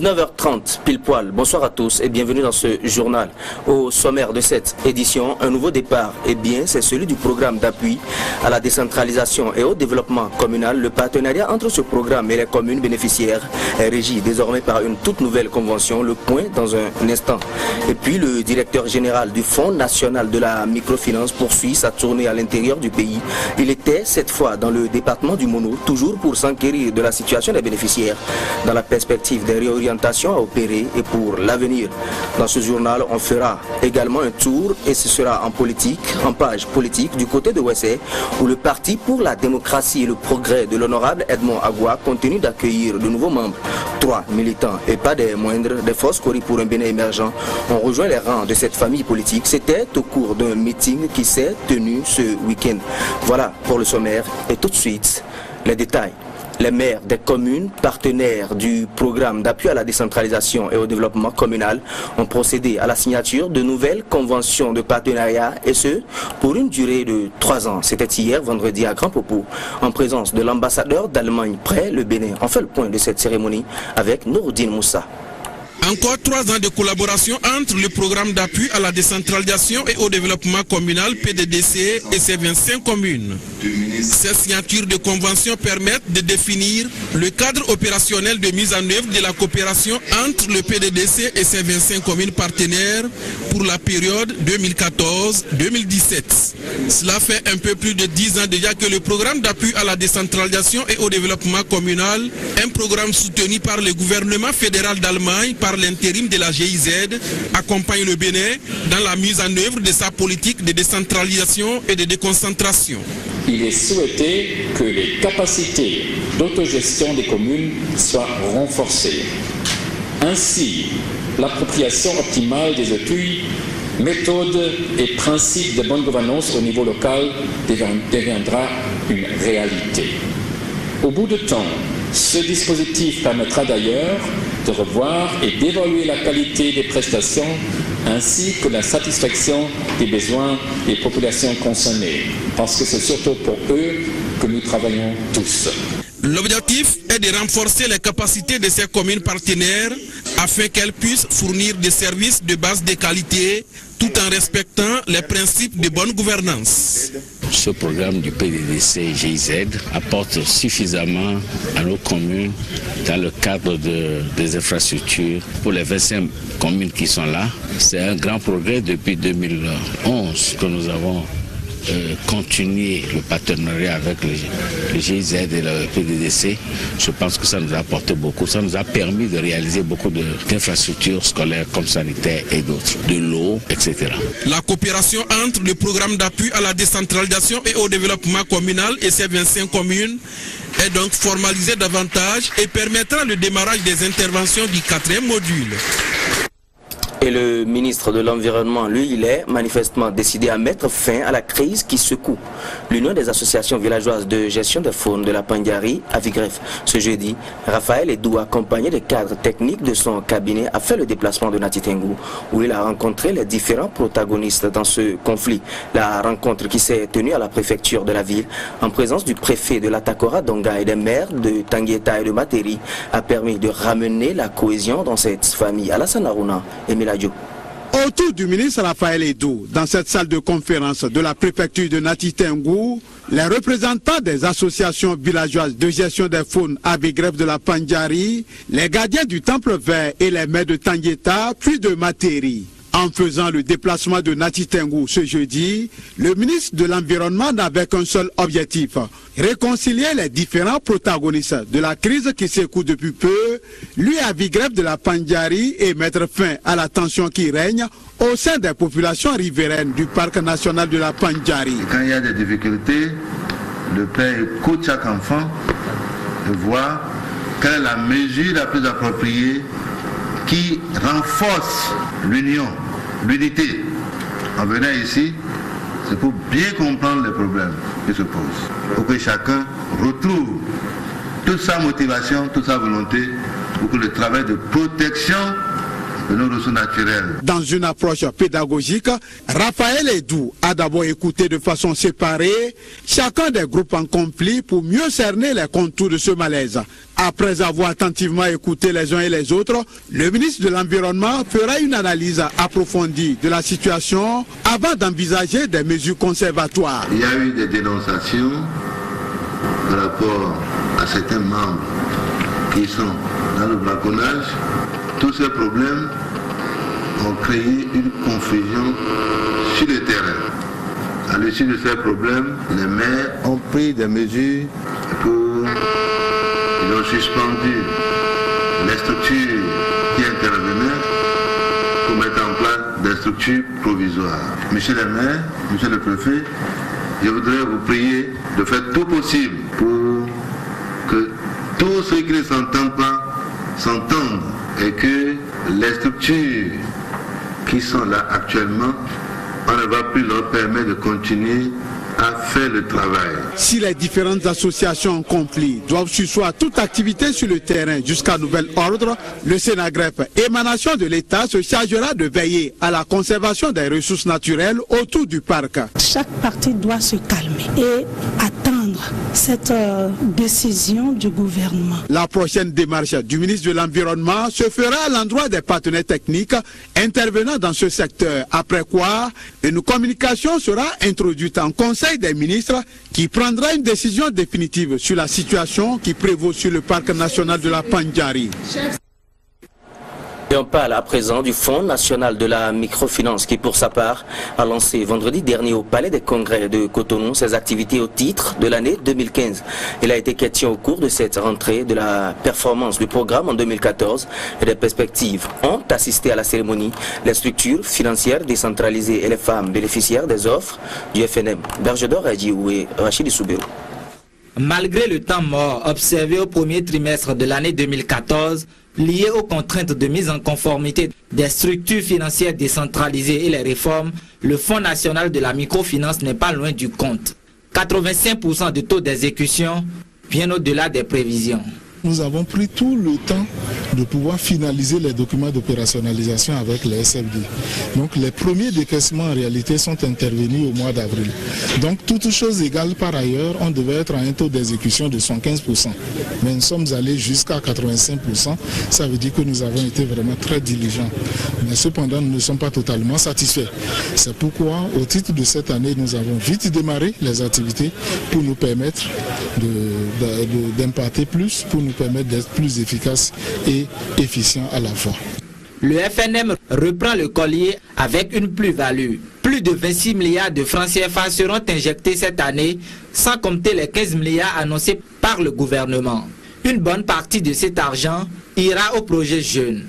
19h30, pile poil. Bonsoir à tous et bienvenue dans ce journal. Au sommaire de cette édition, un nouveau départ. Eh bien, c'est celui du programme d'appui à la décentralisation et au développement communal. Le partenariat entre ce programme et les communes bénéficiaires est régi désormais par une toute nouvelle convention. Le point dans un instant. Et puis, le directeur général du Fonds national de la microfinance poursuit sa tournée à l'intérieur du pays. Il était cette fois dans le département du Mono, toujours pour s'enquérir de la situation des bénéficiaires, dans la perspective des réorientations à opérer et pour l'avenir. Dans ce journal, on fera également un tour et ce sera en politique, en page politique du côté de Ouessé, où le Parti pour la démocratie et le progrès de l'honorable Edmond Agua continue d'accueillir de nouveaux membres. 3 militants et pas des moindres, des forces Cori pour un Bénin émergent, ont rejoint les rangs de cette famille politique. C'était au cours d'un meeting qui s'est tenu ce week-end. Voilà pour le sommaire et tout de suite, les détails. Les maires des communes partenaires du programme d'appui à la décentralisation et au développement communal ont procédé à la signature de nouvelles conventions de partenariat et ce, pour une durée de 3 ans. C'était hier, vendredi, à Grand Popo, en présence de l'ambassadeur d'Allemagne près le Bénin. On fait le point de cette cérémonie avec Nouroudine Moussa. Encore 3 ans de collaboration entre le programme d'appui à la décentralisation et au développement communal PDDC et ses 25 communes. Ces signatures de convention permettent de définir le cadre opérationnel de mise en œuvre de la coopération entre le PDDC et ses 25 communes partenaires pour la période 2014-2017. Cela fait un peu plus de 10 ans déjà que le programme d'appui à la décentralisation et au développement communal, un programme soutenu par le gouvernement fédéral d'Allemagne par l'intérim de la GIZ, accompagne le Bénin dans la mise en œuvre de sa politique de décentralisation et de déconcentration. Il est souhaité que les capacités d'autogestion des communes soient renforcées. Ainsi, l'appropriation optimale des outils, méthodes et principes de bonne gouvernance au niveau local deviendra une réalité. Au bout de temps, ce dispositif permettra d'ailleurs de revoir et d'évaluer la qualité des prestations ainsi que la satisfaction des besoins des populations concernées, parce que c'est surtout pour eux que nous travaillons tous. L'objectif est de renforcer les capacités de ces communes partenaires afin qu'elles puissent fournir des services de base de qualité tout en respectant les principes de bonne gouvernance. Ce programme du PDDC GIZ apporte suffisamment à nos communes dans le cadre des infrastructures pour les 25 communes qui sont là. C'est un grand progrès depuis 2011 que nous avons continué le partenariat avec le GIZ et le PDDC. Je pense que ça nous a apporté beaucoup. Ça nous a permis de réaliser beaucoup d'infrastructures scolaires comme sanitaires et d'autres, de l'eau, etc. La coopération entre le programme d'appui à la décentralisation et au développement communal et ses 25 communes est donc formalisée davantage et permettra le démarrage des interventions du 4e module. Et le ministre de l'Environnement, lui, il est manifestement décidé à mettre fin à la crise qui secoue l'Union des associations villageoises de gestion des faunes de la Pandjari à Vigref. Ce jeudi, Raphaël Edou, accompagné des cadres techniques de son cabinet, a fait le déplacement de Nati Tengu, où il a rencontré les différents protagonistes dans ce conflit. La rencontre qui s'est tenue à la préfecture de la ville, en présence du préfet de l'Atakora Donga et des maires de Tangueta et de Materi, a permis de ramener la cohésion dans cette famille. Alassane Harouna et autour du ministre Raphaël Edou, dans cette salle de conférence de la préfecture de Nati Tengu, les représentants des associations villageoises de gestion des faunes à Vigref de la Pandjari, les gardiens du Temple Vert et les maires de Tangueta puis de Materi. En faisant le déplacement de Nati Tengu ce jeudi, le ministre de l'Environnement n'avait qu'un seul objectif, réconcilier les différents protagonistes de la crise qui secoue depuis peu, lui à Vigref de la Pandjari, et mettre fin à la tension qui règne au sein des populations riveraines du parc national de la Pandjari. Quand il y a des difficultés, le père écoute chaque enfant et voit quelle est la mesure la plus appropriée qui renforce l'union, l'unité. En venant ici, c'est pour bien comprendre les problèmes qui se posent, pour que chacun retrouve toute sa motivation, toute sa volonté, pour que le travail de protection de nos ressources naturelles. Dans une approche pédagogique, Raphaël Edou a d'abord écouté de façon séparée chacun des groupes en conflit pour mieux cerner les contours de ce malaise. Après avoir attentivement écouté les uns et les autres, le ministre de l'Environnement fera une analyse approfondie de la situation avant d'envisager des mesures conservatoires. Il y a eu des dénonciations par rapport à certains membres qui sont dans le braconnage. Tous ces problèmes ont créé une confusion sur le terrain. À l'issue de ces problèmes, les maires ont pris des mesures pour... Ils ont suspendu les structures qui intervenaient pour mettre en place des structures provisoires. Monsieur le maire, monsieur le préfet, je voudrais vous prier de faire tout possible pour que tous ceux qui ne s'entendent pas s'entendent et que les structures qui sont là actuellement, on ne va plus leur permettre de continuer à faire le travail. Si les différentes associations en conflit doivent surseoir toute activité sur le terrain jusqu'à nouvel ordre, le Sénagref, émanation de l'État, se chargera de veiller à la conservation des ressources naturelles autour du parc. Chaque partie doit se calmer et attendre cette décision du gouvernement. La prochaine démarche du ministre de l'Environnement se fera à l'endroit des partenaires techniques intervenant dans ce secteur, après quoi une communication sera introduite en Conseil des ministres qui prendra une décision définitive sur la situation qui prévaut sur le parc national de la Pandjari. Et on parle à présent du Fonds national de la microfinance qui, pour sa part, a lancé vendredi dernier au Palais des Congrès de Cotonou ses activités au titre de l'année 2015. Il a été question au cours de cette rentrée de la performance du programme en 2014 et des perspectives. Ont assisté à la cérémonie les structures financières décentralisées et les femmes bénéficiaires des offres du FNM. Bergedor Adjiou et Rachid Soubéo. Malgré le temps mort observé au premier trimestre de l'année 2014, lié aux contraintes de mise en conformité des structures financières décentralisées et les réformes, le Fonds national de la microfinance n'est pas loin du compte. 85% de taux d'exécution, bien au-delà des prévisions. Nous avons pris tout le temps de pouvoir finaliser les documents d'opérationnalisation avec les SFD. Donc les premiers décaissements en réalité sont intervenus au mois d'avril. Donc toutes choses égales par ailleurs, on devait être à un taux d'exécution de 115%. Mais nous sommes allés jusqu'à 85%. Ça veut dire que nous avons été vraiment très diligents. Mais cependant, nous ne sommes pas totalement satisfaits. C'est pourquoi, au titre de cette année, nous avons vite démarré les activités pour nous permettre d'imparter plus, pour nous permettre d'être plus efficaces et efficients à la fois. Le FNM reprend le collier avec une plus-value. Plus de 26 milliards de francs CFA seront injectés cette année, sans compter les 15 milliards annoncés par le gouvernement. Une bonne partie de cet argent ira au projet Jeunes.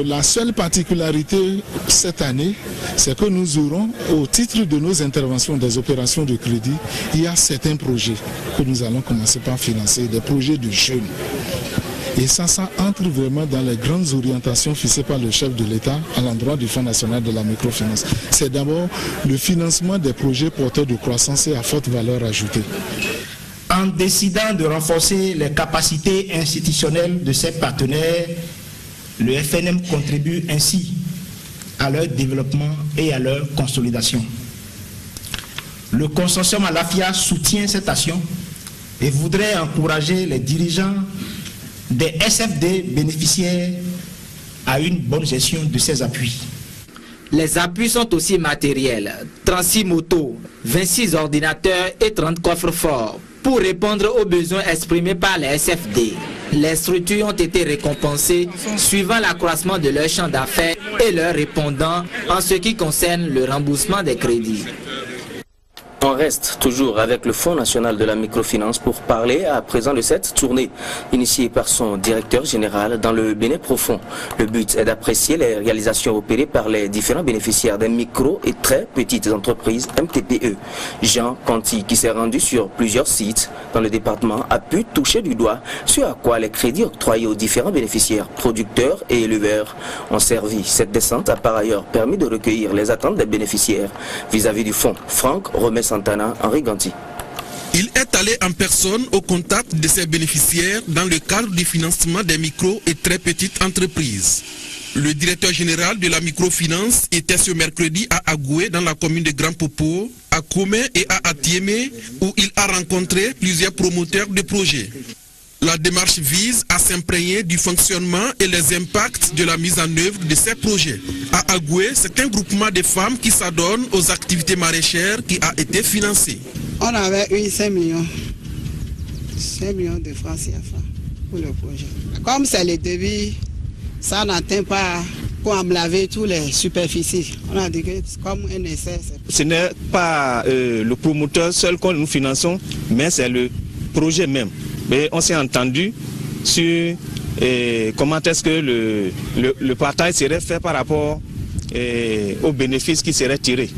La seule particularité cette année, c'est que nous aurons, au titre de nos interventions des opérations de crédit, il y a certains projets que nous allons commencer par financer, des projets de jeunes. Et ça entre vraiment dans les grandes orientations fixées par le chef de l'État à l'endroit du Fonds national de la microfinance. C'est d'abord le financement des projets porteurs de croissance et à forte valeur ajoutée. En décidant de renforcer les capacités institutionnelles de ses partenaires, le FNM contribue ainsi à leur développement et à leur consolidation. Le consortium Alafia soutient cette action et voudrait encourager les dirigeants des SFD bénéficiaires à une bonne gestion de ces appuis. Les appuis sont aussi matériels, 36 motos, 26 ordinateurs et 30 coffres forts pour répondre aux besoins exprimés par les SFD. Les structures ont été récompensées suivant l'accroissement de leur champ d'affaires et leur répondant en ce qui concerne le remboursement des crédits. On reste toujours avec le Fonds national de la microfinance pour parler à présent de cette tournée initiée par son directeur général dans le Bénin profond. Le but est d'apprécier les réalisations opérées par les différents bénéficiaires des micro et très petites entreprises MTPE. Jean Conti, qui s'est rendu sur plusieurs sites dans le département, a pu toucher du doigt ce à quoi les crédits octroyés aux différents bénéficiaires, producteurs et éleveurs ont servi. Cette descente a par ailleurs permis de recueillir les attentes des bénéficiaires vis-à-vis du fonds. Franck remet Santana, Henri Ganti. Il est allé en personne au contact de ses bénéficiaires dans le cadre du financement des micro et très petites entreprises. Le directeur général de la microfinance était ce mercredi à Agoué dans la commune de Grand Popo, à Komé et à Atiémé où il a rencontré plusieurs promoteurs de projets. La démarche vise à s'imprégner du fonctionnement et les impacts de la mise en œuvre de ces projets. À Agoué, c'est un groupement de femmes qui s'adonnent aux activités maraîchères qui a été financé. On avait eu 5 millions de francs CFA pour le projet. Comme c'est le début, ça n'atteint pas pour emblaver toutes les superficies. On a dit que c'est comme un essai. Ce n'est pas le promoteur seul que nous finançons, mais c'est le projet même. Mais on s'est entendu sur comment est-ce que le partage serait fait par rapport aux bénéfices qui seraient tirés.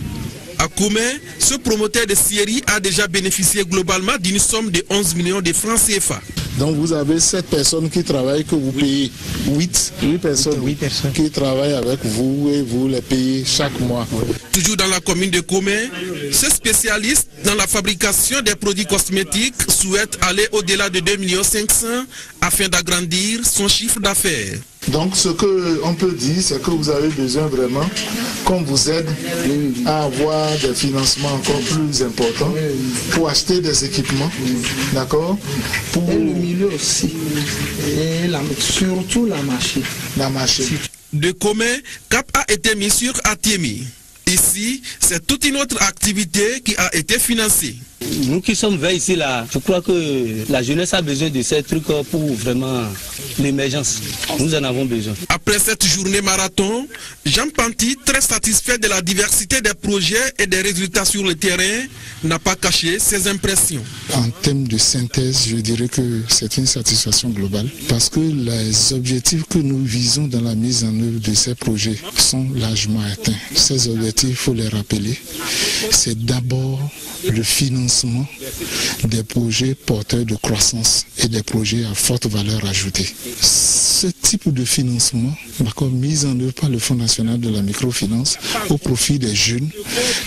À Komé, ce promoteur de scierie a déjà bénéficié globalement d'une somme de 11 millions de francs CFA. Donc vous avez 7 personnes qui travaillent, que vous payez 8 personnes qui travaillent avec vous et vous les payez chaque mois. Toujours dans la commune de Komé, ce spécialiste dans la fabrication des produits cosmétiques souhaite aller au-delà de 2,5 millions afin d'agrandir son chiffre d'affaires. Donc ce qu'on peut dire, c'est que vous avez besoin vraiment qu'on vous aide à avoir des financements encore plus importants pour acheter des équipements, d'accord, pour... Et le milieu aussi, et surtout la machine. De Komé, cap a été mis sur Atiémé. Ici, c'est toute une autre activité qui a été financée. Nous qui sommes verts ici, là, je crois que la jeunesse a besoin de ces trucs pour vraiment l'émergence. Nous en avons besoin. Après cette journée marathon, Jean Panty, très satisfait de la diversité des projets et des résultats sur le terrain, n'a pas caché ses impressions. En termes de synthèse, je dirais que c'est une satisfaction globale parce que les objectifs que nous visons dans la mise en œuvre de ces projets sont largement atteints. Ces objectifs, il faut les rappeler, c'est d'abord le financement des projets porteurs de croissance et des projets à forte valeur ajoutée. Ce type de financement, mis en œuvre par le Fonds national de la microfinance au profit des jeunes,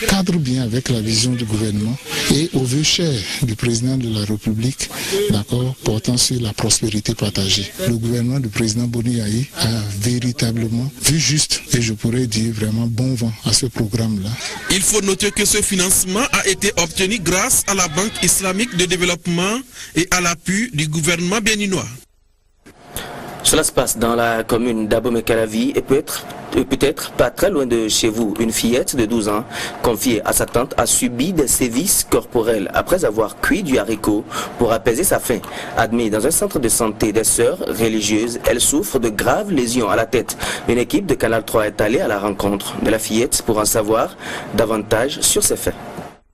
cadre bien avec la vision du gouvernement et au vœu cher du président de la République, portant sur la prospérité partagée. Le gouvernement du président Boni Aïe a véritablement vu juste et je pourrais dire vraiment bon vent à ce programme-là. Il faut noter que ce financement a été obtenu grâce à la Banque islamique de développement et à l'appui du gouvernement béninois. Cela se passe dans la commune d'Abomey-Calavi et peut-être pas très loin de chez vous. Une fillette de 12 ans, confiée à sa tante, a subi des sévices corporels après avoir cuit du haricot pour apaiser sa faim. Admise dans un centre de santé des sœurs religieuses, elle souffre de graves lésions à la tête. Une équipe de Canal 3 est allée à la rencontre de la fillette pour en savoir davantage sur ses faits.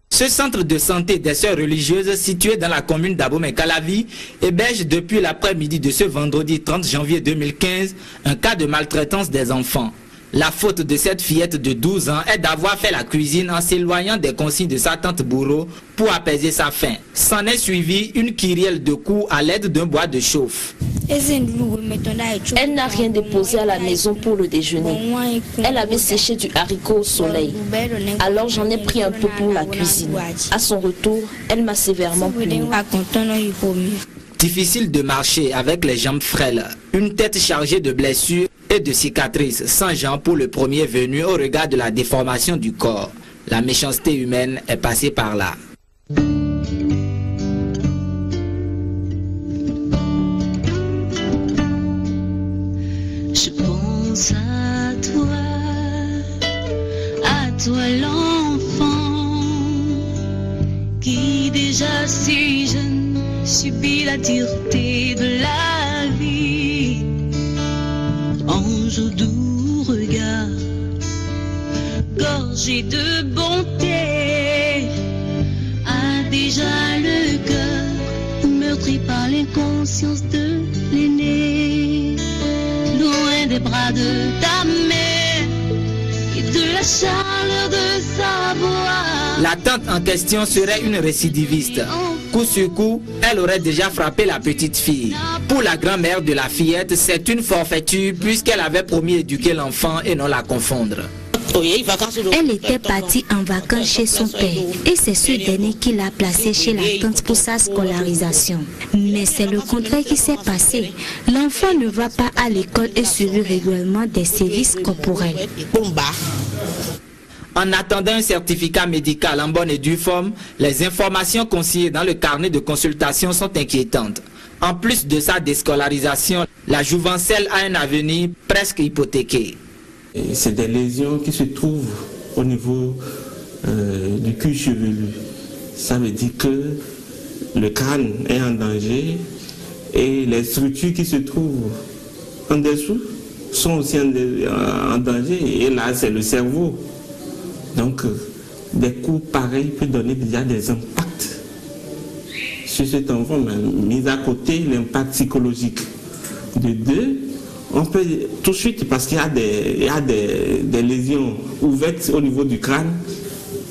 Ce centre de santé des sœurs religieuses situé dans la commune d'Abomey-Calavi héberge depuis l'après-midi de ce vendredi 30 janvier 2015 un cas de maltraitance des enfants. La faute de cette fillette de 12 ans est d'avoir fait la cuisine en s'éloignant des consignes de sa tante Bourreau pour apaiser sa faim. S'en est suivi une kyrielle de coups à l'aide d'un bois de chauffe. Elle n'a rien déposé à la maison pour le déjeuner. Elle avait séché du haricot au soleil. Alors j'en ai pris un peu pour la cuisine. À son retour, elle m'a sévèrement puni. Difficile de marcher avec les jambes frêles, une tête chargée de blessures et de cicatrices, sans jambes pour le premier venu au regard de la déformation du corps. La méchanceté humaine est passée par là. Je pense à toi l'enfant qui déjà si jeune subit la dureté de la vie. Ange au doux regard, gorgé de bonté, a déjà le cœur meurtri par l'inconscience de l'aîné. Loin des bras de ta mère et de la chaleur de sa voix. La tante en question serait une récidiviste. Coup sur coup, elle aurait déjà frappé la petite fille. Pour la grand-mère de la fillette, c'est une forfaiture puisqu'elle avait promis d'éduquer l'enfant et non la confondre. Elle était partie en vacances chez son père et c'est ce dernier qui l'a placée chez la tante pour sa scolarisation. Mais c'est le contraire qui s'est passé. L'enfant ne va pas à l'école et subit régulièrement des sévices corporels. En attendant un certificat médical en bonne et due forme, les informations consignées dans le carnet de consultation sont inquiétantes. En plus de sa déscolarisation, la jouvencelle a un avenir presque hypothéqué. C'est des lésions qui se trouvent au niveau du cuir chevelu. Ça veut dire que le crâne est en danger et les structures qui se trouvent en dessous sont aussi en danger. Et là, c'est le cerveau. Donc, des coups pareils peuvent donner déjà des impacts sur cet enfant, mis à côté l'impact psychologique. De deux, on peut tout de suite, parce qu'il y a des lésions ouvertes au niveau du crâne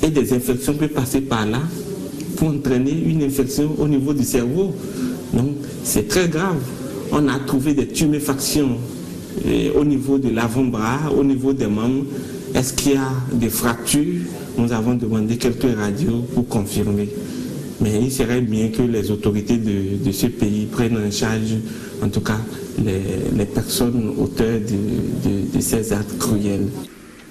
et des infections peuvent passer par là pour entraîner une infection au niveau du cerveau. Donc c'est très grave. On a trouvé des tuméfactions au niveau de l'avant-bras, au niveau des membres. Est-ce qu'il y a des fractures? Nous avons demandé quelques radios pour confirmer. Mais il serait bien que les autorités de ce pays prennent en charge, en tout cas, les personnes auteurs de ces actes cruels.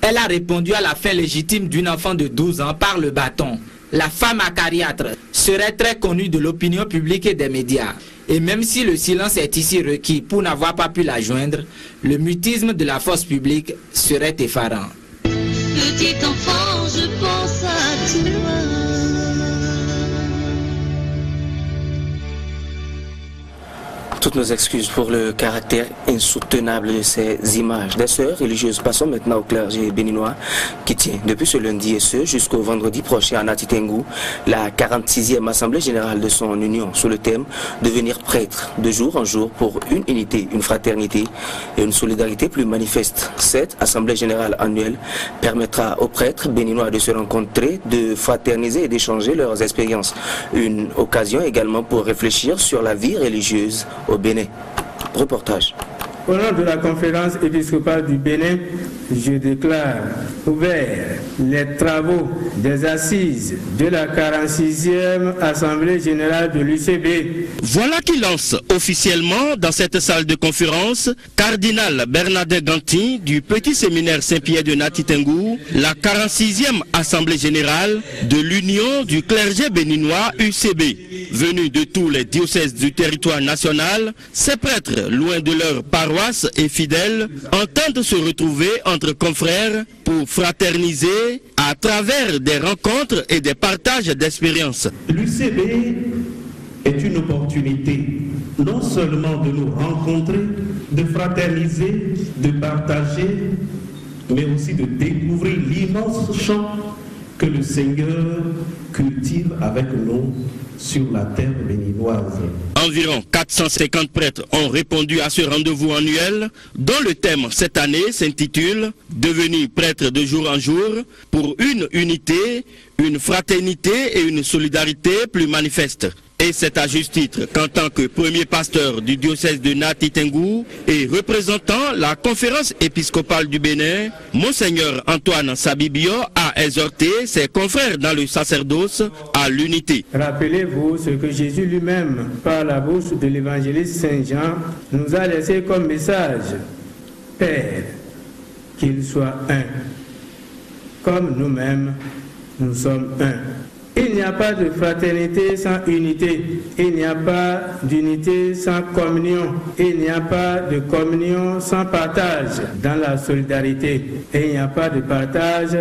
Elle a répondu à la fin légitime d'une enfant de 12 ans par le bâton. La femme acariâtre serait très connue de l'opinion publique et des médias. Et même si le silence est ici requis pour n'avoir pas pu la joindre, le mutisme de la force publique serait effarant. Petit enfant, je pense à toi. Toutes nos excuses pour le caractère insoutenable de ces images. Des sœurs religieuses, passons maintenant au clergé béninois qui tient depuis ce lundi et ce jusqu'au vendredi prochain à Nati Tengou la 46e assemblée générale de son union sous le thème « Devenir prêtre de jour en jour pour une unité, une fraternité et une solidarité plus manifeste ». Cette assemblée générale annuelle permettra aux prêtres béninois de se rencontrer, de fraterniser et d'échanger leurs expériences. Une occasion également pour réfléchir sur la vie religieuse au Bénin. Reportage. Au nom de la conférence épiscopale du Bénin, je déclare ouverts les travaux des assises de la 46e Assemblée générale de l'UCB. Voilà qui lance officiellement dans cette salle de conférence Cardinal Bernadette Gantin du Petit Séminaire Saint-Pierre de Nati Tengou, la 46e Assemblée générale de l'Union du clergé béninois UCB. Venus de tous les diocèses du territoire national, ces prêtres, loin de leur paroisse et fidèles, entendent se retrouver entre confrères pour fraterniser à travers des rencontres et des partages d'expériences. L'UCB est une opportunité non seulement de nous rencontrer, de fraterniser, de partager, mais aussi de découvrir l'immense champ que le Seigneur cultive avec nous sur la terre béninoise. Environ 450 prêtres ont répondu à ce rendez-vous annuel dont le thème cette année s'intitule « Devenir prêtre de jour en jour pour une unité, une fraternité et une solidarité plus manifeste ». Et c'est à juste titre qu'en tant que premier pasteur du diocèse de Nati Tengou et représentant la conférence épiscopale du Bénin, Monseigneur Antoine Sabibio a exhorté ses confrères dans le sacerdoce à l'unité. Rappelez-vous ce que Jésus lui-même, par la bouche de l'évangéliste Saint Jean, nous a laissé comme message. Père, qu'il soit un, comme nous-mêmes, nous sommes un. Il n'y a pas de fraternité sans unité. Il n'y a pas d'unité sans communion. Il n'y a pas de communion sans partage dans la solidarité. Et il n'y a pas de partage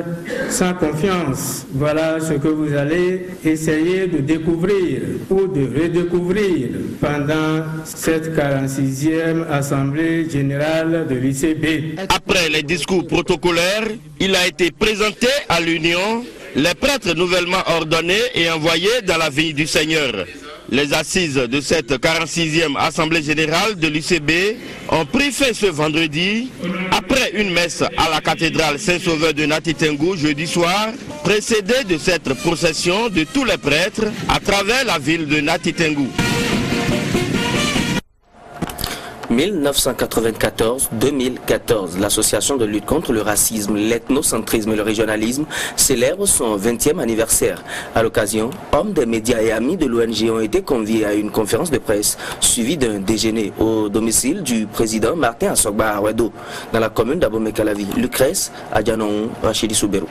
sans confiance. Voilà ce que vous allez essayer de découvrir ou de redécouvrir pendant cette 46e Assemblée générale de l'UCB. Après les discours protocolaires, il a été présenté à l'Union les prêtres nouvellement ordonnés et envoyés dans la vie du Seigneur. Les assises de cette 46e Assemblée générale de l'UCB ont pris fin ce vendredi, après une messe à la cathédrale Saint-Sauveur de Nati Tengou jeudi soir, précédée de cette procession de tous les prêtres à travers la ville de Nati Tengou. 1994-2014, l'association de lutte contre le racisme, l'ethnocentrisme et le régionalisme célèbre son 20e anniversaire. À l'occasion, hommes des médias et amis de l'ONG ont été conviés à une conférence de presse suivie d'un déjeuner au domicile du président Martin Assogba à Wedo, dans la commune d'Abomey-Calavi. Lucrèce Adjanon, Rachidi Soubérou.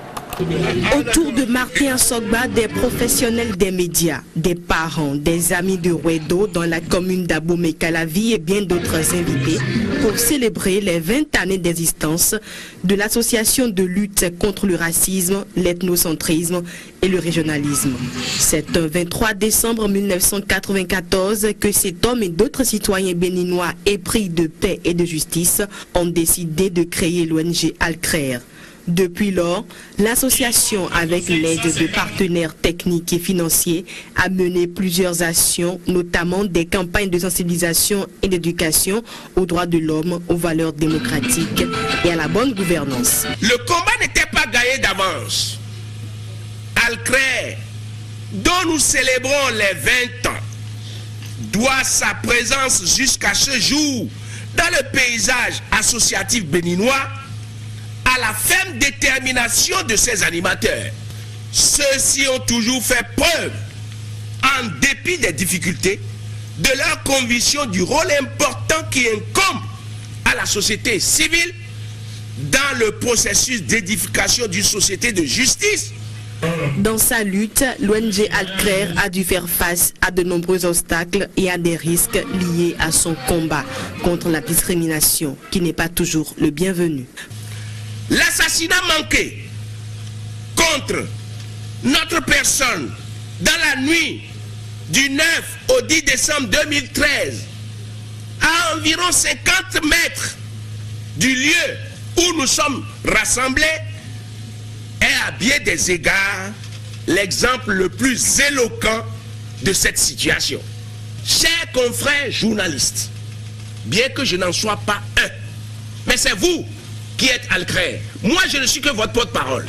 Autour de Martin Assogba, des professionnels des médias, des parents, des amis de Wedo dans la commune d'Abomey-Calavi et bien d'autres invités pour célébrer les 20 années d'existence de l'association de lutte contre le racisme, l'ethnocentrisme et le régionalisme. C'est un 23 décembre 1994 que cet homme et d'autres citoyens béninois épris de paix et de justice ont décidé de créer l'ONG Alcrer. Depuis lors, l'association, avec l'aide de partenaires techniques et financiers, a mené plusieurs actions, notamment des campagnes de sensibilisation et d'éducation aux droits de l'homme, aux valeurs démocratiques et à la bonne gouvernance. Le combat n'était pas gagné d'avance. Alcrer, dont nous célébrons les 20 ans, doit sa présence jusqu'à ce jour dans le paysage associatif béninois à la ferme détermination de ses animateurs. Ceux-ci ont toujours fait preuve, en dépit des difficultés, de leur conviction du rôle important qui incombe à la société civile dans le processus d'édification d'une société de justice. Dans sa lutte, l'ONG Alcrer a dû faire face à de nombreux obstacles et à des risques liés à son combat contre la discrimination, qui n'est pas toujours le bienvenu. L'assassinat manqué contre notre personne dans la nuit du 9 au 10 décembre 2013 à environ 50 mètres du lieu où nous sommes rassemblés est à bien des égards l'exemple le plus éloquent de cette situation. Chers confrères journalistes, bien que je n'en sois pas un, mais c'est vous qui êtes Alcrer. Moi, je ne suis que votre porte-parole.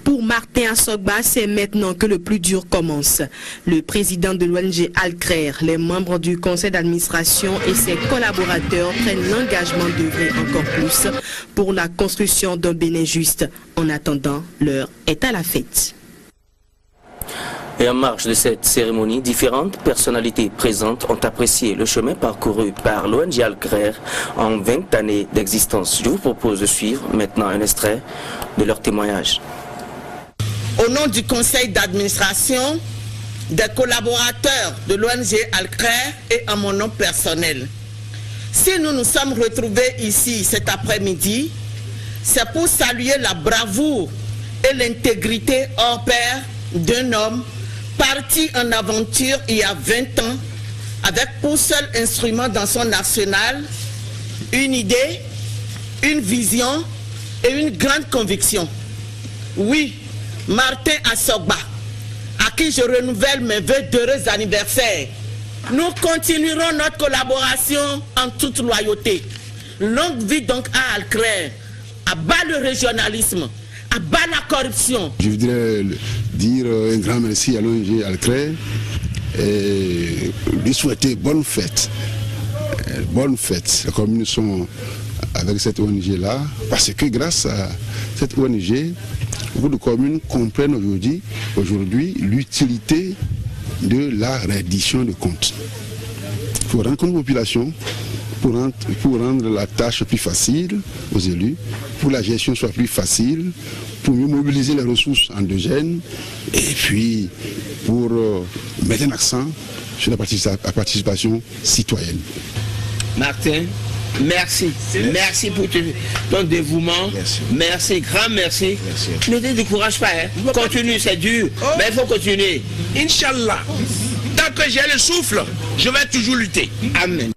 Pour Martin Assogba, c'est maintenant que le plus dur commence. Le président de l'ONG Alcrer, les membres du conseil d'administration et ses collaborateurs prennent l'engagement d'œuvrer encore plus pour la construction d'un Bénin juste. En attendant, l'heure est à la fête. Et en marge de cette cérémonie, différentes personnalités présentes ont apprécié le chemin parcouru par l'ONG Alcrer en 20 années d'existence. Je vous propose de suivre maintenant un extrait de leur témoignage. Au nom du conseil d'administration, des collaborateurs de l'ONG Alcrer et en mon nom personnel, si nous nous sommes retrouvés ici cet après-midi, c'est pour saluer la bravoure et l'intégrité hors pair d'un homme parti en aventure il y a 20 ans, avec pour seul instrument dans son arsenal une idée, une vision et une grande conviction. Oui, Martin Assogba, à qui je renouvelle mes vœux d'heureux anniversaire. Nous continuerons notre collaboration en toute loyauté. Longue vie donc à Alcrer, à bas le régionalisme, à bas la corruption. Je voudrais dire un grand merci à l'ONG Alcrer et lui souhaiter bonne fête. Bonne fête. Les communes sont avec cette ONG-là parce que grâce à cette ONG, beaucoup de communes comprennent aujourd'hui l'utilité de la reddition de comptes. Il faut rendre compte aux populations pour rendre la tâche plus facile aux élus, pour que la gestion soit plus facile, pour mieux mobiliser les ressources endogènes et puis pour mettre un accent sur la participation citoyenne. Martin, merci. Merci pour ton dévouement. Merci, grand merci. Ne te décourage pas. Hein. Continue, c'est dur, mais il faut continuer. Inch'Allah, tant que j'ai le souffle, je vais toujours lutter. Amen.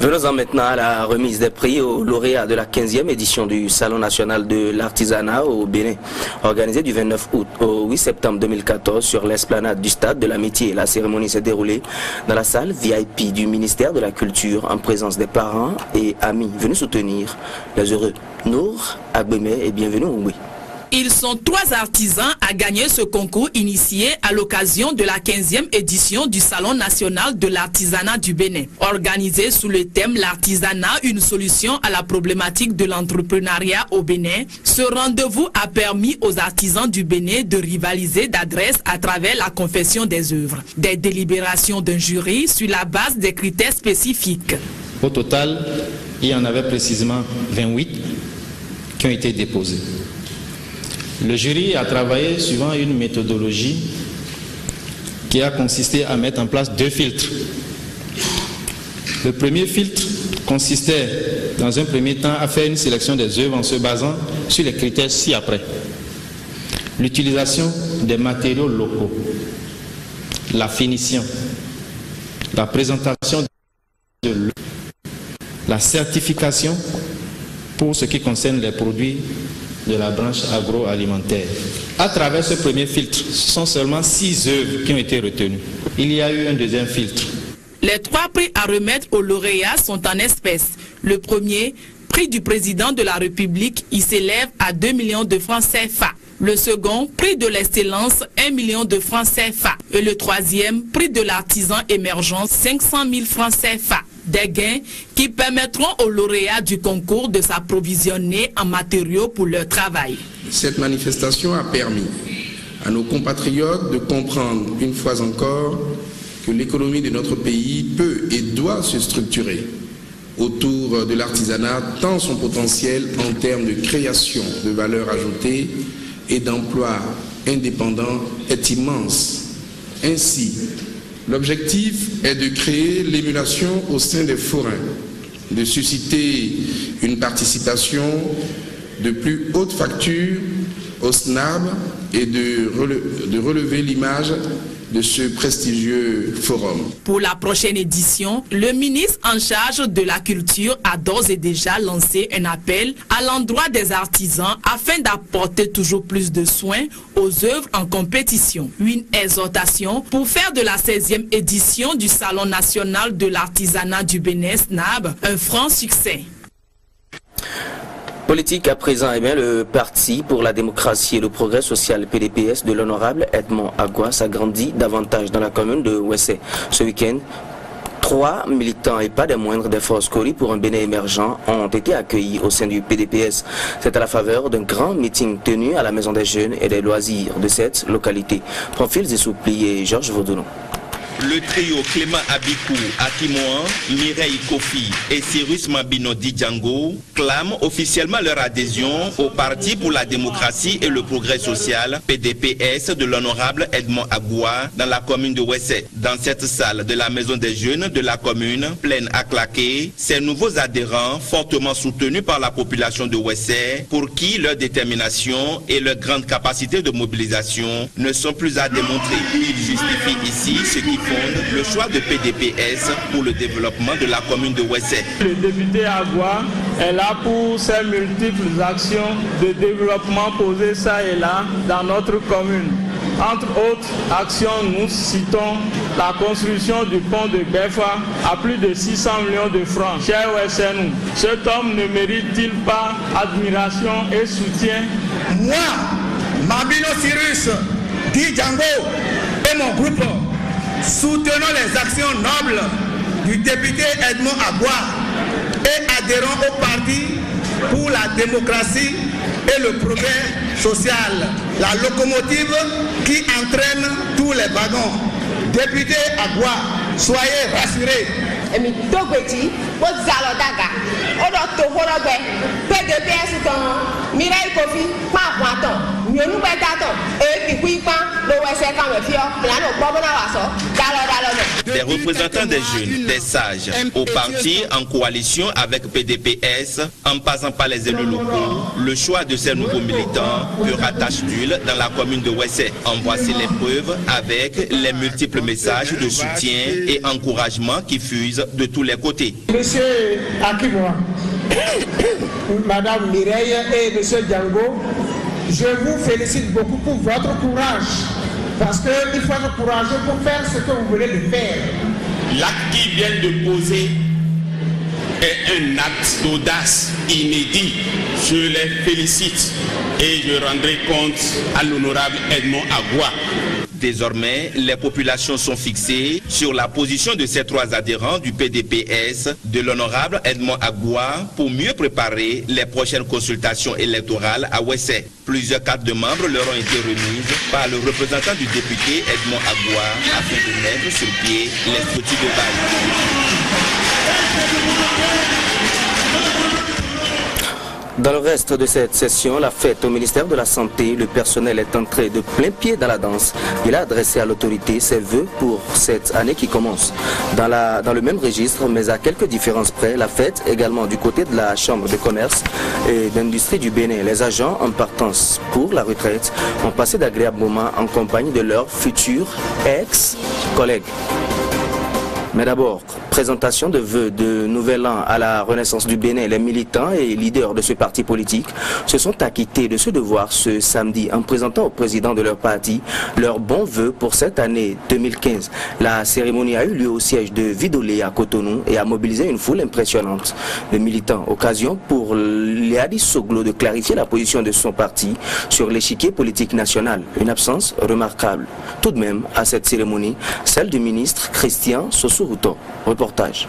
Venons-en maintenant à la remise des prix aux lauréats de la 15e édition du Salon national de l'artisanat au Bénin. Organisé du 29 août au 8 septembre 2014 sur l'esplanade du Stade de l'Amitié. La cérémonie s'est déroulée dans la salle VIP du ministère de la Culture en présence des parents et amis venus soutenir les heureux. Nour Agbemé et bienvenue au Oui. Ils sont 3 artisans à gagner ce concours initié à l'occasion de la 15e édition du Salon national de l'artisanat du Bénin. Organisé sous le thème « L'artisanat, une solution à la problématique de l'entrepreneuriat au Bénin », ce rendez-vous a permis aux artisans du Bénin de rivaliser d'adresse à travers la confection des œuvres. Des délibérations d'un jury sur la base des critères spécifiques. Au total, il y en avait précisément 28 qui ont été déposés. Le jury a travaillé suivant une méthodologie qui a consisté à mettre en place 2 filtres. Le premier filtre consistait, dans un premier temps, à faire une sélection des œuvres en se basant sur les critères ci-après. L'utilisation des matériaux locaux, la finition, la présentation de l'œuvre, la certification pour ce qui concerne les produits de la branche agroalimentaire. À travers ce premier filtre, ce sont seulement 6 œuvres qui ont été retenues. Il y a eu un deuxième filtre. Les 3 prix à remettre aux lauréats sont en espèces. Le premier, prix du président de la République, il s'élève à 2 millions de francs CFA. Le second, prix de l'excellence, 1 million de francs CFA. Et le troisième, prix de l'artisan émergent, 500 000 francs CFA. Des gains qui permettront aux lauréats du concours de s'approvisionner en matériaux pour leur travail. Cette manifestation a permis à nos compatriotes de comprendre une fois encore que l'économie de notre pays peut et doit se structurer autour de l'artisanat, tant son potentiel en termes de création de valeur ajoutée et d'emplois indépendants est immense. Ainsi, l'objectif est de créer l'émulation au sein des forains, de susciter une participation de plus haute facture au SNAB et de relever l'image de ce prestigieux forum. Pour la prochaine édition, le ministre en charge de la culture a d'ores et déjà lancé un appel à l'endroit des artisans afin d'apporter toujours plus de soins aux œuvres en compétition. Une exhortation pour faire de la 16e édition du Salon national de l'artisanat du Bénin SNAB un franc succès. Politique à présent, le Parti pour la démocratie et le progrès social PDPS de l'honorable Edmond Agua s'agrandit davantage dans la commune de Ouessé. Ce week-end, 3 militants et pas des moindres des forces Kori pour un Bénin émergent ont été accueillis au sein du PDPS. C'est à la faveur d'un grand meeting tenu à la Maison des Jeunes et des Loisirs de cette localité. Profils Zessoupli et Georges Vaudounon. Le trio Clément Abikou, Akimoan, Mireille Kofi et Cyrus Mabino Django clament officiellement leur adhésion au Parti pour la démocratie et le progrès social, PDPS, de l'honorable Edmond Agua dans la commune de Ouessé. Dans cette salle de la Maison des Jeunes de la commune, pleine à claquer, ces nouveaux adhérents, fortement soutenus par la population de Ouessé, pour qui leur détermination et leur grande capacité de mobilisation ne sont plus à démontrer. Ils justifient ici ce qui le choix de PDPS pour le développement de la commune de Ouessé. Le député Agua est là pour ses multiples actions de développement posées ça et là dans notre commune. Entre autres actions, nous citons la construction du pont de Befa à plus de 600 millions de francs. Cher Ouessenou, cet homme ne mérite-t-il pas admiration et soutien? Moi, Mabino Cyrus, Django et mon groupe soutenons les actions nobles du député Edmond Agua et adhérons au Parti pour la démocratie et le progrès social, la locomotive qui entraîne tous les wagons. Député Agua, soyez rassurés. Des représentants des jeunes, des sages, au parti en coalition avec PDPS, en passant par les élus locaux, le choix de ces nouveaux militants fera tache d'huile dans la commune de Ouessé. En voici les preuves avec les multiples messages de soutien et encouragement qui fusent de tous les côtés. Monsieur Akimoa, Madame Mireille et Monsieur Django, je vous félicite beaucoup pour votre courage. Parce qu'il faut être courageux pour faire ce que vous venez de faire. L'acte qui vient de poser est un acte d'audace inédit. Je les félicite. et je rendrai compte à l'honorable Edmond Agua. Désormais, les populations sont fixées sur la position de ces 3 adhérents du PDPS de l'honorable Edmond Agua pour mieux préparer les prochaines consultations électorales à Ouessé. Plusieurs cartes de membres leur ont été remises par le représentant du député Edmond Agua afin de mettre sur pied les structures de base. Dans le reste de cette session, la fête au ministère de la Santé, le personnel est entré de plein pied dans la danse. Il a adressé à l'autorité ses vœux pour cette année qui commence. Dans le même registre, mais à quelques différences près, la fête également du côté de la Chambre de commerce et d'industrie du Bénin. Les agents en partance pour la retraite ont passé d'agréables moments en compagnie de leurs futurs ex-collègues. Mais d'abord, présentation de vœux de nouvel an à la Renaissance du Bénin. Les militants et leaders de ce parti politique se sont acquittés de ce devoir ce samedi en présentant au président de leur parti leurs bons vœux pour cette année 2015. La cérémonie a eu lieu au siège de Vidolé à Cotonou et a mobilisé une foule impressionnante de militants. Occasion pour Léadi Soglo de clarifier la position de son parti sur l'échiquier politique national. Une absence remarquable. Tout de même, à cette cérémonie, celle du ministre Christian Sosuruto. Reportage.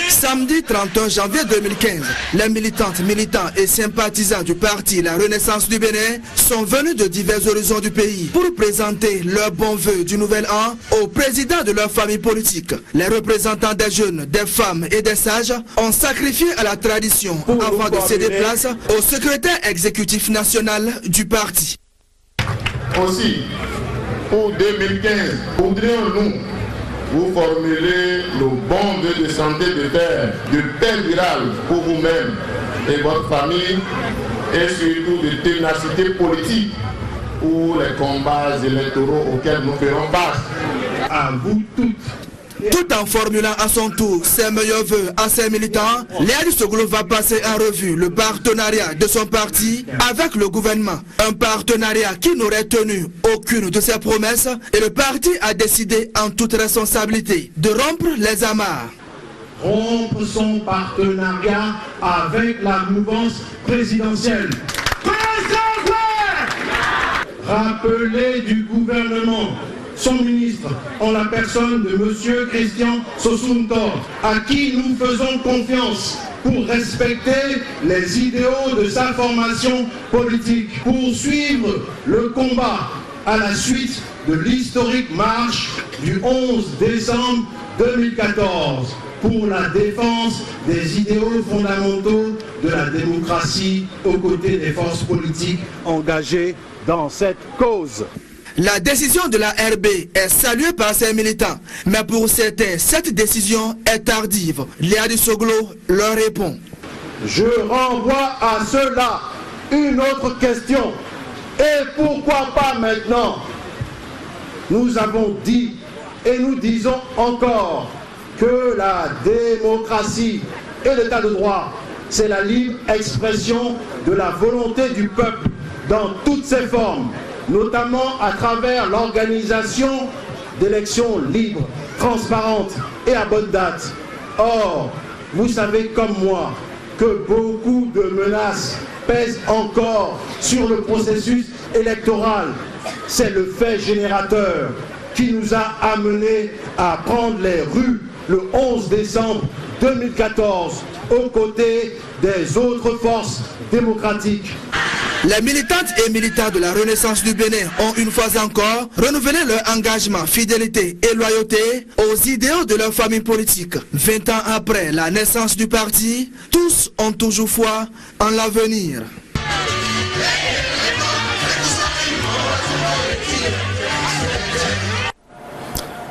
Samedi 31 janvier 2015, les militantes, militants et sympathisants du parti La Renaissance du Bénin sont venus de divers horizons du pays pour présenter leurs bons vœux du nouvel an au président de leur famille politique. Les représentants des jeunes, des femmes et des sages ont sacrifié à la tradition avant de céder place au secrétaire exécutif national du parti. Aussi, pour 2015, voudrions-nous vous formuler nos bons vœux de santé de terre, de paix durable pour vous-même et votre famille, et surtout de ténacité politique pour les combats électoraux auxquels nous ferons face. À vous toutes. Tout en formulant à son tour ses meilleurs vœux à ses militants, Léadi Soglo va passer en revue le partenariat de son parti avec le gouvernement. Un partenariat qui n'aurait tenu aucune de ses promesses et le parti a décidé en toute responsabilité de rompre les amarres. Rompre son partenariat avec la mouvance présidentielle. Rappeler du gouvernement son ministre en la personne de M. Christian Sosuruto, à qui nous faisons confiance pour respecter les idéaux de sa formation politique, poursuivre le combat à la suite de l'historique marche du 11 décembre 2014 pour la défense des idéaux fondamentaux de la démocratie aux côtés des forces politiques engagées dans cette cause. La décision de la RB est saluée par ses militants, mais pour certains, cette décision est tardive. Léadi Soglo leur répond. Je renvoie à cela une autre question. Et pourquoi pas maintenant? Nous avons dit et nous disons encore que la démocratie et l'état de droit, c'est la libre expression de la volonté du peuple dans toutes ses formes, notamment à travers l'organisation d'élections libres, transparentes et à bonne date. Or, vous savez comme moi que beaucoup de menaces pèsent encore sur le processus électoral. C'est le fait générateur qui nous a amenés à prendre les rues le 11 décembre 2014 aux côtés des autres forces démocratiques. Les militantes et militants de la Renaissance du Bénin ont une fois encore renouvelé leur engagement, fidélité et loyauté aux idéaux de leur famille politique. 20 ans après la naissance du parti, tous ont toujours foi en l'avenir.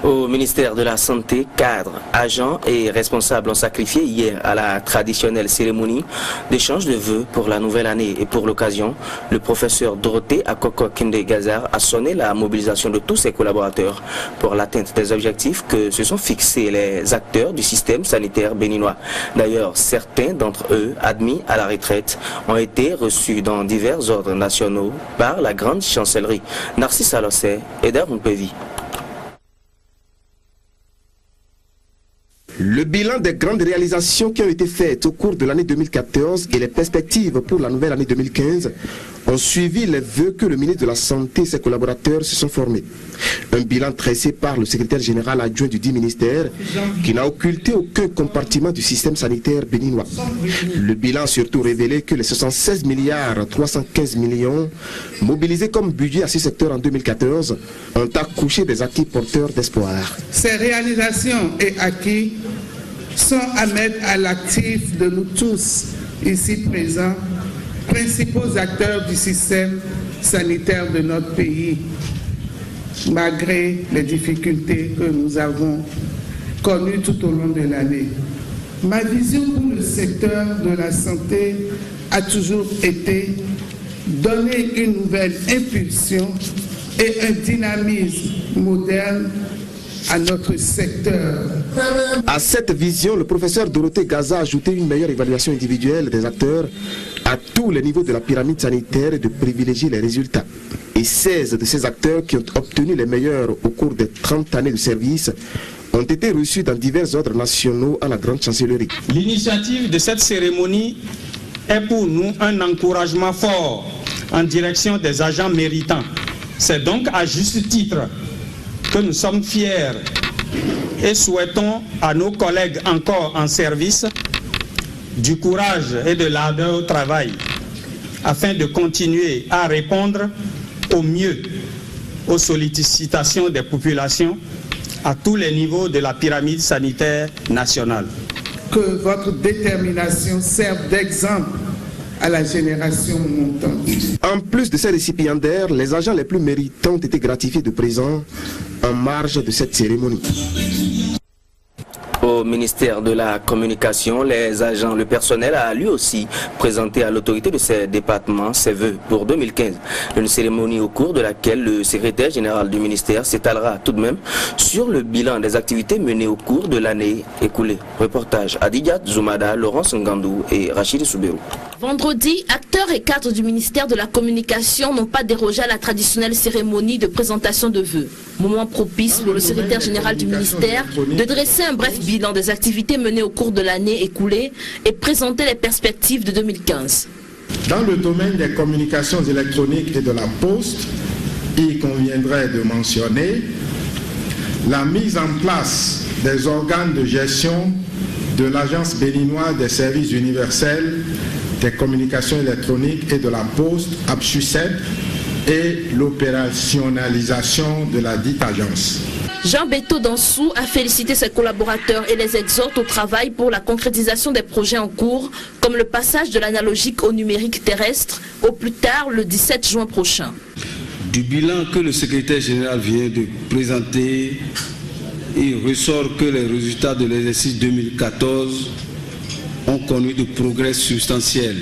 Au ministère de la Santé, cadres, agents et responsables ont sacrifié hier à la traditionnelle cérémonie d'échange de vœux pour la nouvelle année. Et pour l'occasion, le professeur Dorothée Akoko Kinde-Gazar a sonné la mobilisation de tous ses collaborateurs pour l'atteinte des objectifs que se sont fixés les acteurs du système sanitaire béninois. D'ailleurs, certains d'entre eux, admis à la retraite, ont été reçus dans divers ordres nationaux par la grande chancellerie. Narcisse Alossé et Darun Pevi. Le bilan des grandes réalisations qui ont été faites au cours de l'année 2014 et les perspectives pour la nouvelle année 2015 ont suivi les vœux que le ministre de la Santé et ses collaborateurs se sont formés. Un bilan tracé par le secrétaire général adjoint du dit ministère qui n'a occulté aucun compartiment du système sanitaire béninois. Le bilan a surtout révélé que les 76 milliards 315 millions mobilisés comme budget à ce secteur en 2014 ont accouché des acquis porteurs d'espoir. Ces réalisations et acquis sont à mettre à l'actif de nous tous ici présents, principaux acteurs du système sanitaire de notre pays, malgré les difficultés que nous avons connues tout au long de l'année. Ma vision pour le secteur de la santé a toujours été donner une nouvelle impulsion et un dynamisme moderne à notre secteur. À cette vision, le professeur Dorothée Gaza a ajouté une meilleure évaluation individuelle des acteurs à tous les niveaux de la pyramide sanitaire et de privilégier les résultats. Et 16 de ces acteurs qui ont obtenu les meilleurs au cours des 30 années de service ont été reçus dans divers ordres nationaux à la Grande Chancellerie. L'initiative de cette cérémonie est pour nous un encouragement fort en direction des agents méritants. C'est donc à juste titre que nous sommes fiers et souhaitons à nos collègues encore en service du courage et de l'ardeur au travail afin de continuer à répondre au mieux aux sollicitations des populations à tous les niveaux de la pyramide sanitaire nationale. Que votre détermination serve d'exemple à la génération montante. En plus de ces récipiendaires, les agents les plus méritants ont été gratifiés de présents en marge de cette cérémonie. Au ministère de la Communication, le personnel a lui aussi présenté à l'autorité de ces départements ses vœux pour 2015. Une cérémonie au cours de laquelle le secrétaire général du ministère s'étalera tout de même sur le bilan des activités menées au cours de l'année écoulée. Reportage Adidiat Zoumada, Laurence Ngandou et Rachid Soubérou. Vendredi, acteurs et cadres du ministère de la Communication n'ont pas dérogé à la traditionnelle cérémonie de présentation de vœux. Moment propice pour le secrétaire général du ministère de dresser un bref bilan des activités menées au cours de l'année écoulée et présenter les perspectives de 2015. Dans le domaine des communications électroniques et de la poste, il conviendrait de mentionner la mise en place des organes de gestion de l'Agence béninoise des services universels des communications électroniques et de la poste, APSUCEP, et l'opérationnalisation de la dite agence. Jean Beto Dansou a félicité ses collaborateurs et les exhorte au travail pour la concrétisation des projets en cours, comme le passage de l'analogique au numérique terrestre, au plus tard le 17 juin prochain. Du bilan que le secrétaire général vient de présenter, il ressort que les résultats de l'exercice 2014 ont connu de progrès substantiels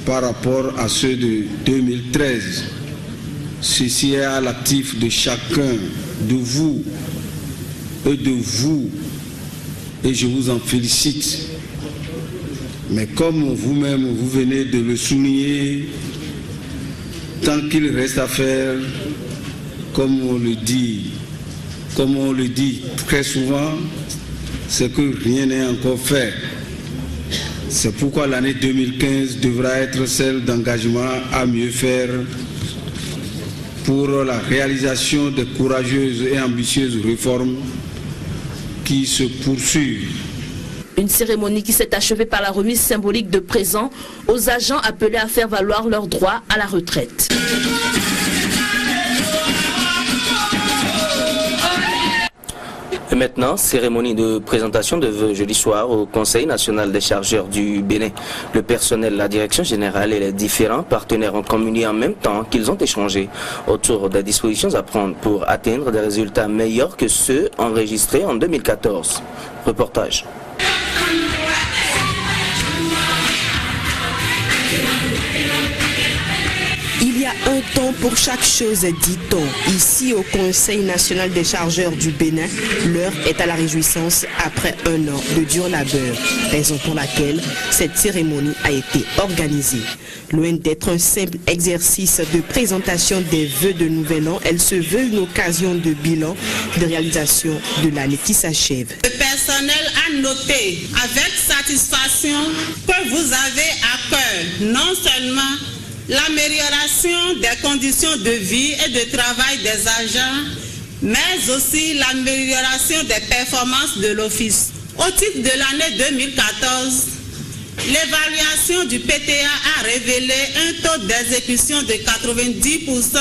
par rapport à ceux de 2013. Ceci est à l'actif de chacun de vous et je vous en félicite. Mais comme vous-même vous venez de le souligner, tant qu'il reste à faire, comme on le dit très souvent, c'est que rien n'est encore fait. C'est pourquoi l'année 2015 devra être celle d'engagement à mieux faire pour la réalisation des courageuses et ambitieuses réformes qui se poursuivent. Une cérémonie qui s'est achevée par la remise symbolique de présents aux agents appelés à faire valoir leurs droits à la retraite. Et maintenant, cérémonie de présentation de vœux jeudi soir au Conseil national des chargeurs du Bénin. Le personnel, la direction générale et les différents partenaires ont communié en même temps qu'ils ont échangé autour des dispositions à prendre pour atteindre des résultats meilleurs que ceux enregistrés en 2014. Reportage. Il y a un temps pour chaque chose, dit-on. Ici, au Conseil national des chargeurs du Bénin, l'heure est à la réjouissance après un an de dur labeur, raison pour laquelle cette cérémonie a été organisée. Loin d'être un simple exercice de présentation des vœux de Nouvel An, elle se veut une occasion de bilan de réalisation de l'année qui s'achève. Le personnel a noté avec satisfaction que vous avez à cœur non seulement l'amélioration des conditions de vie et de travail des agents, mais aussi l'amélioration des performances de l'Office. Au titre de l'année 2014, l'évaluation du PTA a révélé un taux d'exécution de 90%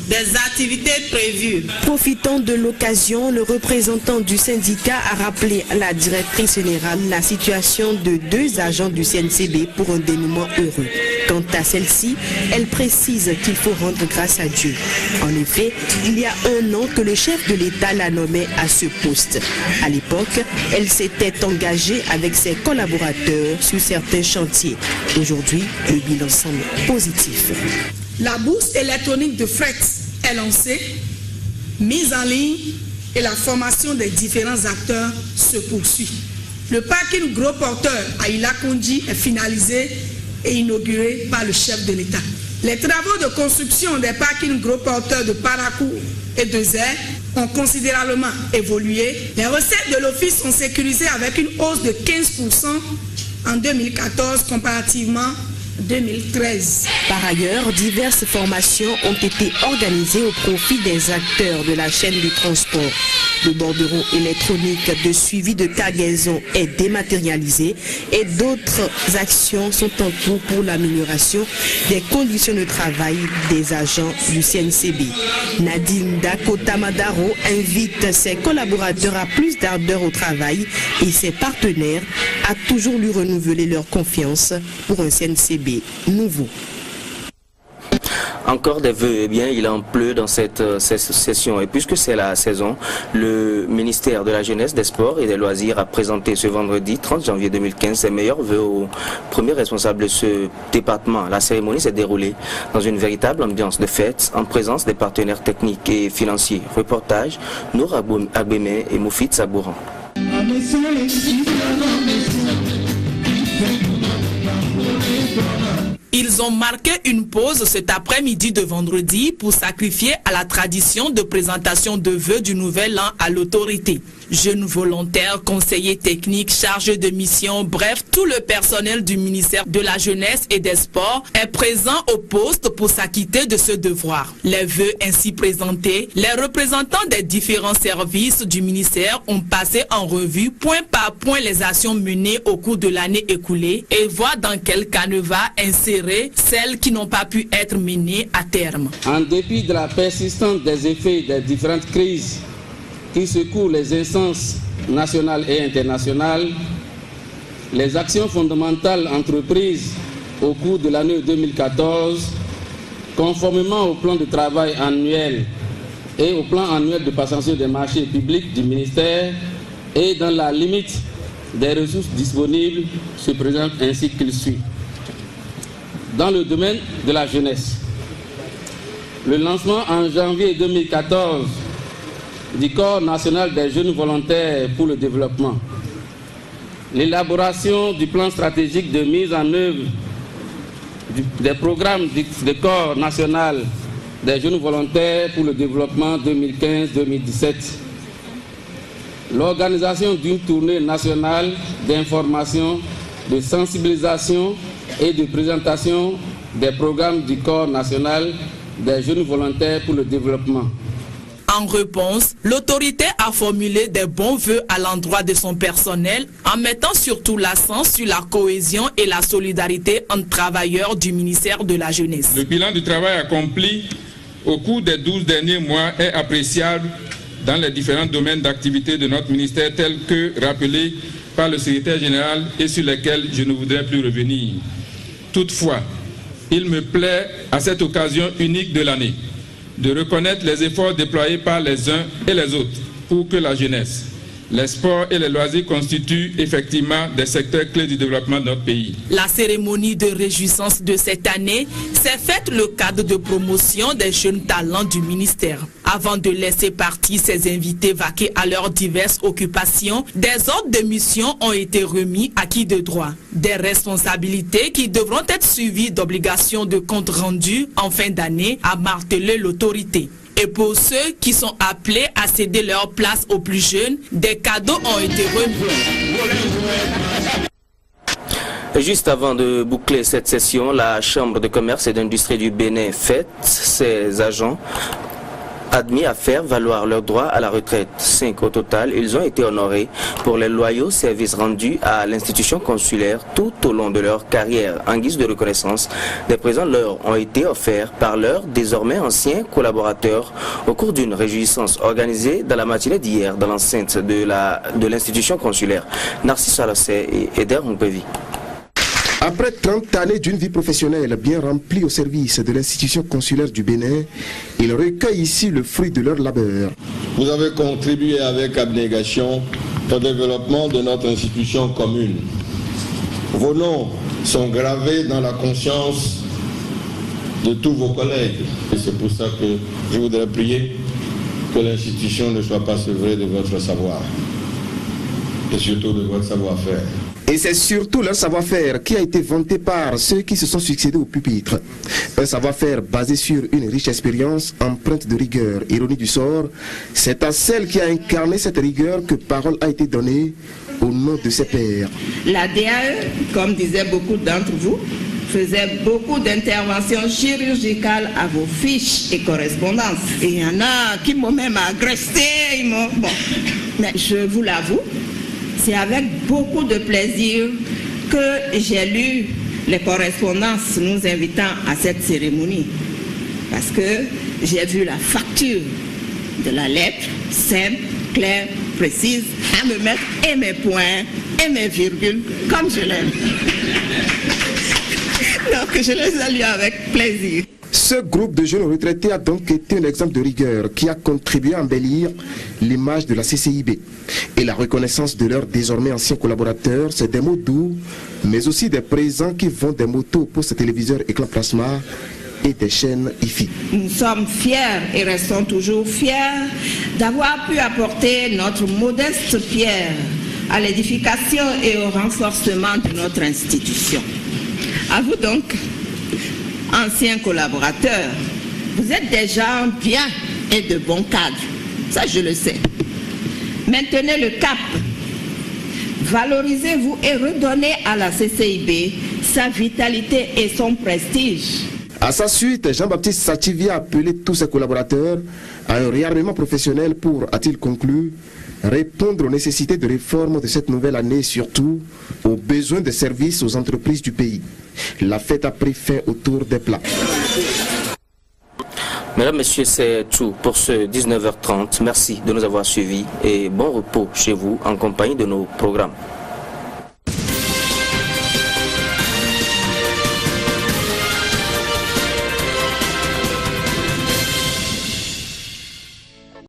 des activités prévues. Profitant de l'occasion, le représentant du syndicat a rappelé à la directrice générale la situation de 2 agents du CNCB pour un dénouement heureux. Quant à celle-ci, elle précise qu'il faut rendre grâce à Dieu. En effet, il y a 1 an que le chef de l'État la nommait à ce poste. À l'époque, elle s'était engagée avec ses collaborateurs sur certains chantiers. Aujourd'hui, le bilan semble positif. La bourse électronique de fret est lancée, mise en ligne et la formation des différents acteurs se poursuit. Le parking gros porteur à Ilakondi est finalisé et inauguré par le chef de l'État. Les travaux de construction des parkings gros porteurs de Parakou et de Zé ont considérablement évolué. Les recettes de l'Office sont sécurisées avec une hausse de 15% en 2014 comparativement 2013. Par ailleurs, diverses formations ont été organisées au profit des acteurs de la chaîne du transport. Le bordereau électronique de suivi de cargaison est dématérialisé et d'autres actions sont en cours pour l'amélioration des conditions de travail des agents du CNCB. Nadine Dakota-Madaro invite ses collaborateurs à plus d'ardeur au travail et ses partenaires à toujours lui renouveler leur confiance pour un CNCB nouveau. Encore des vœux, eh bien il en pleut dans cette session et puisque c'est la saison, le ministère de la Jeunesse, des Sports et des Loisirs a présenté ce vendredi 30 janvier 2015 ses meilleurs vœux aux premiers responsables de ce département. La cérémonie s'est déroulée dans une véritable ambiance de fête en présence des partenaires techniques et financiers. Reportage Nour Agbemé et Moufid Sabouran. Ils ont marqué une pause cet après-midi de vendredi pour sacrifier à la tradition de présentation de vœux du nouvel an à l'autorité. Jeunes volontaires, conseillers techniques, chargés de mission, bref, tout le personnel du ministère de la Jeunesse et des Sports est présent au poste pour s'acquitter de ce devoir. Les vœux ainsi présentés, les représentants des différents services du ministère ont passé en revue point par point les actions menées au cours de l'année écoulée et voient dans quel canevas insérer celles qui n'ont pas pu être menées à terme. En dépit de la persistance des effets des différentes crises qui secouent les instances nationales et internationales, les actions fondamentales entreprises au cours de l'année 2014, conformément au plan de travail annuel et au plan annuel de passation des marchés publics du ministère et dans la limite des ressources disponibles, se présentent ainsi qu'il suit. Dans le domaine de la jeunesse, le lancement en janvier 2014 du Corps national des jeunes volontaires pour le développement, l'élaboration du plan stratégique de mise en œuvre des programmes du Corps national des jeunes volontaires pour le développement 2015-2017, l'organisation d'une tournée nationale d'information, de sensibilisation et de présentation des programmes du Corps national des jeunes volontaires pour le développement. En réponse, l'autorité a formulé des bons vœux à l'endroit de son personnel en mettant surtout l'accent sur la cohésion et la solidarité entre travailleurs du ministère de la Jeunesse. Le bilan du travail accompli au cours des 12 derniers mois est appréciable dans les différents domaines d'activité de notre ministère tels que rappelés par le secrétaire général et sur lesquels je ne voudrais plus revenir. Toutefois, il me plaît à cette occasion unique de l'année de reconnaître les efforts déployés par les uns et les autres pour que la jeunesse, les sports et les loisirs constituent effectivement des secteurs clés du développement de notre pays. La cérémonie de réjouissance de cette année s'est faite le cadre de promotion des jeunes talents du ministère. Avant de laisser partir ces invités vaquer à leurs diverses occupations, des ordres de mission ont été remis à qui de droit. Des responsabilités qui devront être suivies d'obligations de compte rendu en fin d'année, a martelé l'autorité. Et pour ceux qui sont appelés à céder leur place aux plus jeunes, des cadeaux ont été remis. Juste avant de boucler cette session, la Chambre de commerce et d'industrie du Bénin fête ses agents admis à faire valoir leurs droits à la retraite. 5 au total, ils ont été honorés pour les loyaux services rendus à l'institution consulaire tout au long de leur carrière. En guise de reconnaissance, des présents leur ont été offerts par leurs désormais anciens collaborateurs au cours d'une réjouissance organisée dans la matinée d'hier dans l'enceinte de l'institution consulaire. Narcisse Alassé et Eder Moupevi. Après 30 années d'une vie professionnelle bien remplie au service de l'institution consulaire du Bénin, ils recueillent ici le fruit de leur labeur. Vous avez contribué avec abnégation au développement de notre institution commune. Vos noms sont gravés dans la conscience de tous vos collègues. Et c'est pour ça que je voudrais prier que l'institution ne soit pas sevrée de votre savoir et surtout de votre savoir-faire. Et c'est surtout leur savoir-faire qui a été vanté par ceux qui se sont succédés au pupitre. Un savoir-faire basé sur une riche expérience empreinte de rigueur. Ironie du sort, c'est à celle qui a incarné cette rigueur que parole a été donnée au nom de ses pairs. La DAE, comme disaient beaucoup d'entre vous, faisait beaucoup d'interventions chirurgicales à vos fiches et correspondances. Et il y en a qui m'ont même agressé. Bon. Mais je vous l'avoue, c'est avec beaucoup de plaisir que j'ai lu les correspondances nous invitant à cette cérémonie. Parce que j'ai vu la facture de la lettre, simple, claire, précise, à me mettre et mes points et mes virgules comme je l'aime. Donc je les ai lus avec plaisir. Ce groupe de jeunes retraités a donc été un exemple de rigueur qui a contribué à embellir l'image de la CCIB. Et la reconnaissance de leurs désormais anciens collaborateurs, c'est des mots doux, mais aussi des présents qui vont des motos pour ces téléviseurs écran plasma et des chaînes IFI. Nous sommes fiers et restons toujours fiers d'avoir pu apporter notre modeste pierre à l'édification et au renforcement de notre institution. À vous donc, anciens collaborateurs, vous êtes des gens bien et de bons cadres. Ça, je le sais. Maintenez le cap. Valorisez-vous et redonnez à la CCIB sa vitalité et son prestige. À sa suite, Jean-Baptiste Sativi a appelé tous ses collaborateurs à un réarmement professionnel pour, a-t-il conclu, répondre aux nécessités de réforme de cette nouvelle année et surtout aux besoins de services aux entreprises du pays. La fête a pris fin autour des plats. Mesdames, Messieurs, c'est tout pour ce 19h30. Merci de nous avoir suivis et bon repos chez vous en compagnie de nos programmes.